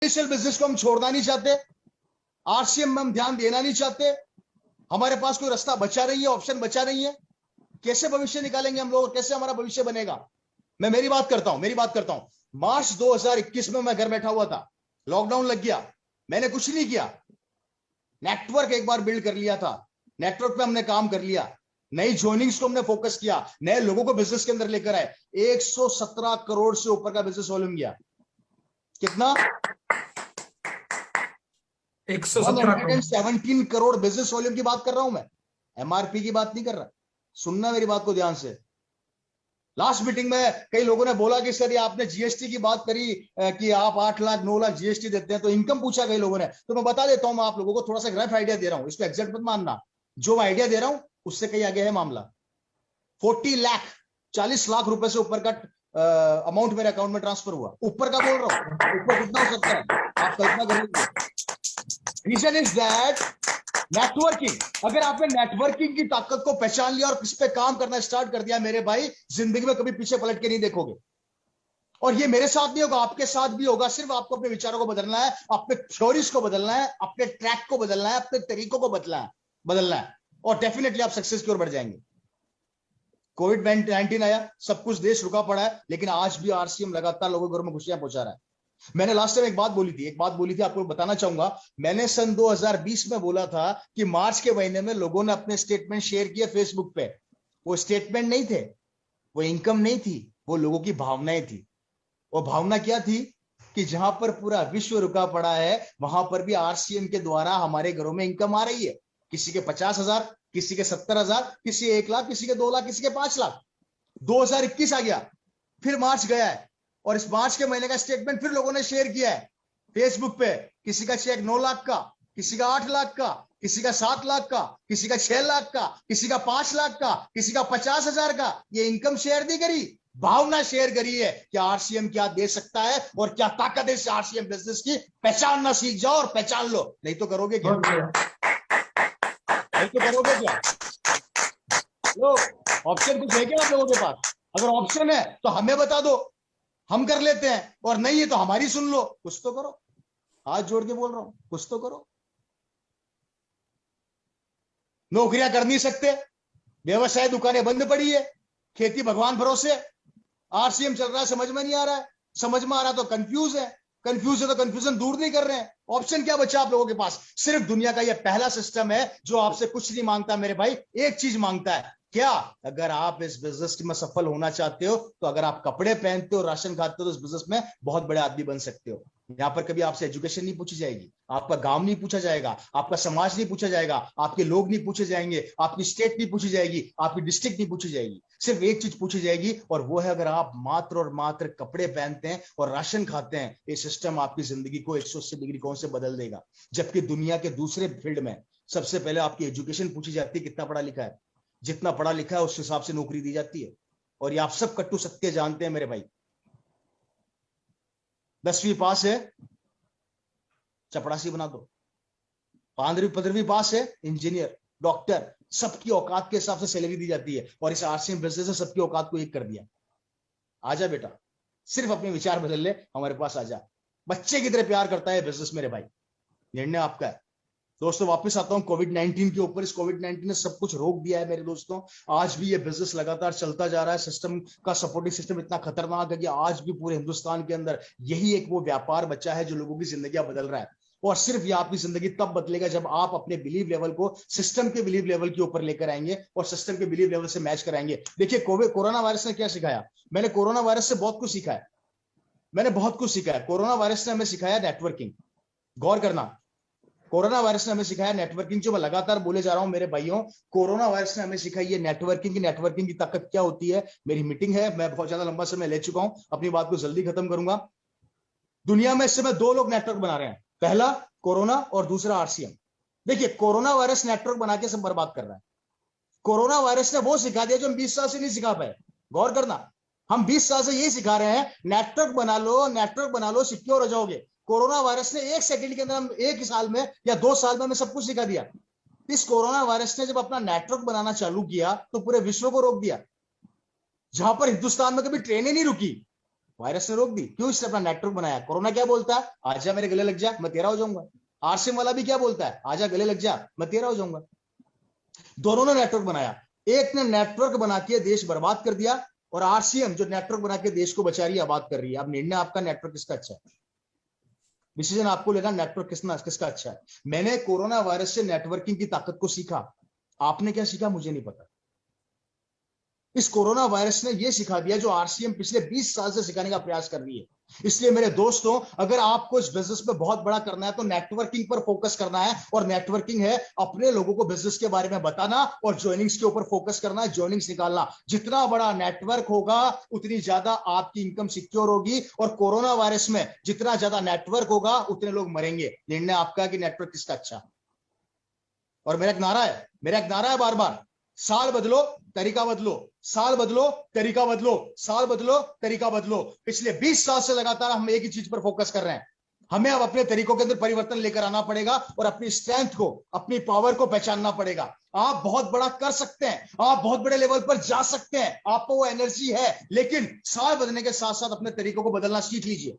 Traditional business को हम छोड़ना नहीं चाहते, आरसीएम में हम ध्यान देना नहीं चाहते, हमारे पास कोई रास्ता बचा नहीं है, ऑप्शन बचा नहीं है। कैसे भविष्य निकालेंगे हम लोग, कैसे हमारा भविष्य बनेगा? मैं मेरी बात करता हूं। मार्च 2021 में मैं घर बैठा हुआ था, लॉकडाउन लग गया, मैंने कुछ नहीं किया, नेटवर्क एक बार बिल्ड कर लिया था, नेटवर्क पे हमने काम कर लिया, नई ज्वाइनिंग्स को हमने फोकस किया, नए लोगों को बिजनेस के अंदर लेकर आए। 117 करोड़ से ऊपर का बिजनेस वॉल्यूम गया। कितना? 117 करोड़ बिजनेस वॉल्यूम की बात कर रहा हूं मैं, एमआरपी की बात नहीं कर रहा। सुनना मेरी बात को ध्यान से। लास्ट मीटिंग में कई लोगों ने बोला कि सर ये आपने जीएसटी की बात करी कि आप 8 लाख 9 लाख जीएसटी देते हैं, तो इनकम पूछा कई लोगों ने। तो मैं बता देता हूं, मैं आप लोगों को थोड़ा सा रफ आइडिया दे रहा हूं, इसको एग्जैक्ट मत मानना, जो मैं आइडिया दे रहा हूं उससे कहीं आगे है मामला। 40 लाख 40 लाख रुपए से ऊपर का अमाउंट मेरे अकाउंट में ट्रांसफर हुआ। ऊपर का बोल रहा हूं, ऊपर कितना हो सकता है आप कल्पना करेंगे। Reason is that networking. अगर आपने नेटवर्किंग की ताकत को पहचान लिया और इस पे काम करना स्टार्ट कर दिया मेरे भाई, जिंदगी में कभी पीछे पलट के नहीं देखोगे। और ये मेरे साथ नहीं होगा, आपके साथ भी होगा। सिर्फ आपको अपने विचारों को बदलना है, अपने थ्योरीज को बदलना है, अपने ट्रैक को बदलना है, अपने तरीकों को बदलना है और डेफिनेटली आप सक्सेस की ओर बढ़ जाएंगे। कोविड-19 आया, सब कुछ देश रुका पड़ा है, लेकिन आज भी आरसीएम लगातार लोगों के घरों में खुशियां पहुंचा रहा है। मैंने लास्ट टाइम एक बात बोली थी आपको बताना चाहूंगा। मैंने सन 2020 में बोला था कि मार्च के महीने में लोगों ने अपने स्टेटमेंट शेयर किए फेसबुक पे। वो स्टेटमेंट नहीं थे, वो इनकम नहीं थी, वो लोगों की भावनाएं थी। वो भावना क्या थी कि जहां पर पूरा विश्व रुका पड़ा है, वहां पर भी आरसीएम के द्वारा हमारे घरों में इनकम आ रही है। किसी के 50,000, किसी के 70,000, किसी 1 लाख, किसी के 2 लाख, किसी के 5 लाख। 2021 आ गया, फिर मार्च गया है, और इस मार्च के महीने का स्टेटमेंट फिर लोगों ने शेयर किया है फेसबुक पे। किसी का चेक 9 लाख का, किसी का 8 लाख का, किसी का 7 लाख का, किसी का 6 लाख का, किसी का 5 लाख का, किसी का 50,000 का। ये इनकम शेयर नहीं करी, भावना शेयर करी है कि आरसीएम क्या दे सकता है और क्या ताकत है इस आरसीएम बिजनेस की। पहचानना सीख जाओ और पहचान लो, नहीं तो करोगे क्या? नहीं तो करोगे क्या? लो, ऑप्शन कुछ है क्या आप लोगों के पास? अगर ऑप्शन है तो हमें बता दो, हम कर लेते हैं, और नहीं है तो हमारी सुन लो। कुछ तो करो, हाथ जोड़ के बोल रहा हूं, कुछ तो करो। नौकरियां कर नहीं सकते, व्यवसाय दुकानें बंद पड़ी है, खेती भगवान भरोसे। आरसीएम चल रहा है, समझ में नहीं आ रहा है, समझ में आ रहा तो कंफ्यूज है, कंफ्यूज है तो कंफ्यूजन दूर नहीं कर रहे हैं। ऑप्शन क्या बचा आप लोगों के पास? सिर्फ दुनिया का यह पहला सिस्टम है जो आपसे कुछ नहीं मांगता मेरे भाई, एक चीज मांगता है। क्या? अगर आप इस बिजनेस में सफल होना चाहते हो, तो अगर आप कपड़े पहनते हो, राशन खाते हो, तो इस बिजनेस में बहुत बड़े आदमी बन सकते हो। यहां पर कभी आपसे एजुकेशन नहीं पूछी जाएगी, आपका गांव नहीं पूछा जाएगा, आपका समाज नहीं पूछा जाएगा, आपके लोग नहीं पूछे जाएंगे, आपकी स्टेट नहीं पूछी जाएगी, आपकी डिस्ट्रिक्ट नहीं पूछी जाएगी। सिर्फ एक चीज पूछी जाएगी, और वो है अगर आप मात्र और मात्र कपड़े पहनते हैं और राशन खाते हैं, ये सिस्टम आपकी जिंदगी को 180 डिग्री कौन से बदल देगा। जबकि दुनिया के दूसरे फील्ड में सबसे पहले आपकी एजुकेशन पूछी जाती है, कितना पढ़ा लिखा है। जितना पढ़ा लिखा है उस हिसाब से नौकरी दी जाती है। और ये आप सब कट्टू सत्य जानते हैं मेरे भाई। 10वीं पास है, चपड़ासी बना दो। 15वीं पास है, इंजीनियर, डॉक्टर, सबकी औकात के हिसाब से सैलरी दी जाती है। और इस आरसीएम बिजनेस ने सबकी औकात को एक कर दिया। आजा बेटा, सिर्फ अपने विचार बदल ले, हमारे पास आजा। बच्चे की तरह प्यार करता है बिजनेस मेरे भाई, निर्णय आपका है। दोस्तों वापस आता हूं कोविड-19 के ऊपर। इस कोविड-19 ने सब कुछ रोक दिया है मेरे दोस्तों। आज भी ये बिजनेस लगातार चलता जा रहा है। सिस्टम का सपोर्टिंग सिस्टम इतना खतरनाक है कि आज भी पूरे हिंदुस्तान के अंदर यही एक वो व्यापार बचा है जो लोगों की जिंदगी बदल रहा है। और सिर्फ ये आपकी जिंदगी तब बदलेगा जब आप अपने बिलीव लेवल को सिस्टम के बिलीव लेवल के ऊपर लेकर आएंगे और सिस्टम के बिलीव लेवल से मैच कराएंगे। देखिए कोरोना वायरस ने क्या सिखाया? मैंने कोरोना वायरस से बहुत कुछ सीखा है। मैंने बहुत कुछ सीखा है। कोरोना वायरस ने हमें सिखाया नेटवर्किंग। गौर करना, कोरोना वायरस ने हमें सिखाया नेटवर्किंग। जो मैं लगातार बोले जा रहा हूं मेरे भाइयों, कोरोना वायरस ने हमें सिखाई है नेटवर्किंग की। नेटवर्किंग की ताकत क्या होती है। मेरी मीटिंग है, मैं बहुत ज्यादा लंबा समय ले चुका हूं, अपनी बात को जल्दी खत्म करूंगा। दुनिया में इस समय 2 लोग नेटवर्क बना रहे हैं, पहला कोरोना और दूसरा आरसीएम। देखिए कोरोना वायरस नेटवर्क बना के सब बर्बाद कर रहा है। कोरोना वायरस ने वो सिखा दिया जो हम 20 साल से नहीं सिखा पाए। गौर करना, हम 20 साल से यही सिखा रहे हैं, नेटवर्क बना लो, नेटवर्क बना लो, सिक्योर हो जाओगे। कोरोना वायरस ने 1 सेकंड के अंदर, एक साल में या 2 साल में हमें सब कुछ सिखा दिया। इस कोरोना वायरस ने जब अपना नेटवर्क बनाना चालू किया तो पूरे विश्व को रोक दिया। जहां पर हिंदुस्तान में कभी ट्रेनें नहीं रुकी, वायरस ने रोक दी। क्यों? इसने अपना नेटवर्क बनाया। कोरोना क्या बोलता है? आजा मेरे गले लग जा, मैं तेरा हो जाऊंगा। आरसीएम वाला भी क्या बोलता है? आजा गले लग जा, मैं तेरा हो जाऊंगा। दोनों ने नेटवर्क बनाया। एक ने नेटवर्क बना के देश बर्बाद कर दिया, और आरसीएम जो नेटवर्क बना के देश को बचा रही है, आबाद कर रही है। अब निर्णय आपका, नेटवर्क किसका अच्छा है। डिसीजन आपको लेना, नेटवर्क किसका अच्छा है। मैंने कोरोना वायरस से नेटवर्किंग की ताकत को सीखा। आपने क्या सीखा मुझे नहीं पता। इस कोरोना वायरस ने यह सिखा दिया जो आरसीएम पिछले 20 साल से सिखाने का प्रयास कर रही है। इसलिए मेरे दोस्तों, अगर आपको इस बिजनेस में बहुत बड़ा करना है तो नेटवर्किंग पर फोकस करना है। और नेटवर्किंग है अपने लोगों को बिजनेस के बारे में बताना और ज्वाइनिंग्स के ऊपर फोकस करना है, ज्वाइनिंग्स निकालना। जितना बड़ा नेटवर्क होगा उतनी ज्यादा आपकी इनकम सिक्योर होगी। और कोरोना वायरस में जितना ज्यादा नेटवर्क होगा उतने लोग मरेंगे। निर्णय आपका कि नेटवर्क किसका अच्छा। और मेरा एक नारा है बार बार, साल बदलो तरीका बदलो, साल बदलो तरीका बदलो, साल बदलो तरीका बदलो। पिछले 20 साल से लगातार हम एक ही चीज पर फोकस कर रहे हैं। हमें अब अपने तरीकों के अंदर परिवर्तन लेकर आना पड़ेगा और अपनी स्ट्रेंथ को, अपनी पावर को पहचानना पड़ेगा। आप बहुत बड़ा कर सकते हैं, आप बहुत बड़े लेवल पर जा सकते हैं, आपको वो एनर्जी है, लेकिन साल बदलने के साथ साथ अपने तरीकों को बदलना सीख लीजिए।